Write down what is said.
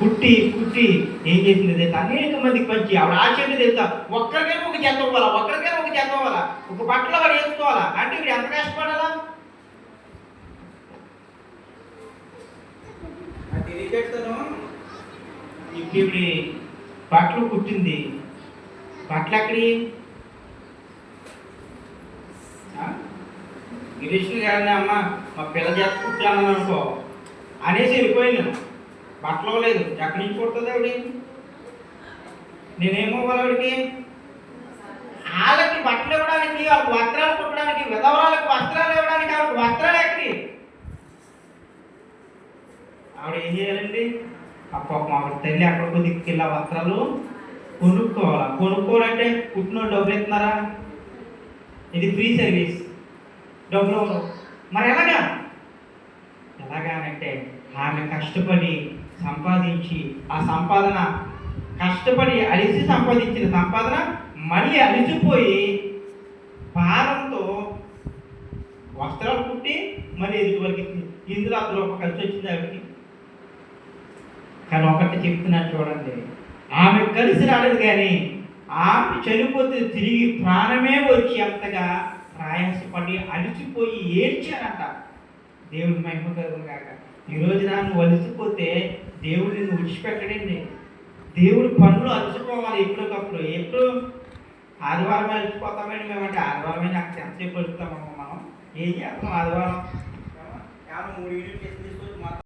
కుట్టి కుట్టి ఏం చేసింది తెలుసా? అనేక మందికి పంచి ఆవిడ ఆశ్చర్యం తెలుసా? ఒక్కరికైనా ఒక జత అవ్వాలా, ఒక్కరికైనా ఒక జత అవ్వాలా, ఒక బట్టలు వాడు వేసుకోవాలా అంటే వీడు ఎంత కష్టపడాలా? తెలియపెడతాను. ఇప్పుడు బట్టలు కుట్టింది, బట్టలు ఎక్కడి గిరీష్ని గారిని అమ్మ మా పిల్ల చేత కుట్టాను అనుకో అనేసి వెళ్ళిపోయాను. బట్టలు లేదు, ఎక్కడి నుంచి కుడుతుంది ఆవిడ? నేనేమో వాళ్ళకి వాళ్ళకి బట్టలు ఇవ్వడానికి, వాళ్ళకి వస్త్రాలు కుట్టడానికి, విధవరాలకు వస్త్రాలు ఇవ్వడానికి ఆవిడకి వస్త్రాలు ఎక్కడి? ఆవిడ ఏం చేయాలండి? పాపం ఆవిడ తల్లి ఎక్కడికో దిక్కుకెళ్ళి ఆ వస్త్రాలు కొనుక్కోవాలా. కొనుక్కోవాలంటే కుట్టిన డబ్బులు ఇస్తున్నారా? ఇది ఫ్రీ సర్వీస్, డబ్బులు. మరి ఎలాగానంటే ఆమె కష్టపడి సంపాదించి ఆ సంపాదన, కష్టపడి అలిసి సంపాదించిన సంపాదన మళ్ళీ అలిసిపోయి భారంతో వస్త్రాలు కుట్టి మళ్ళీ ఎదుటి వరకు ఇందులో అందులో ఒక ఖర్చు వచ్చింది ఆవిడకి. కానీ ఒకటి చెప్తున్నాను చూడండి, ఆమె కలిసి రాలేదు, కానీ ఆమె చనిపోతే తిరిగి ప్రాణమే వచ్చి అంతగా ప్రయాసపడి అలిసిపోయి ఏడ్చారంట. దేవుడి మహిమ కలుగును గాక. ఈరోజు నన్ను అలసిపోతే దేవుడు నిన్ను విడిచిపెట్టడండి. దేవుడి పనులు అలసిపోవాలి ఎప్పటికప్పుడు. ఎప్పుడు ఆదివారం అలసిపోతామని మేమంటే ఆదివారమే నాకు ఎంతసేపు అలుస్తామమ్మా. మనం ఏం చేస్తాం ఆదివారం? 3 యూనిట్లు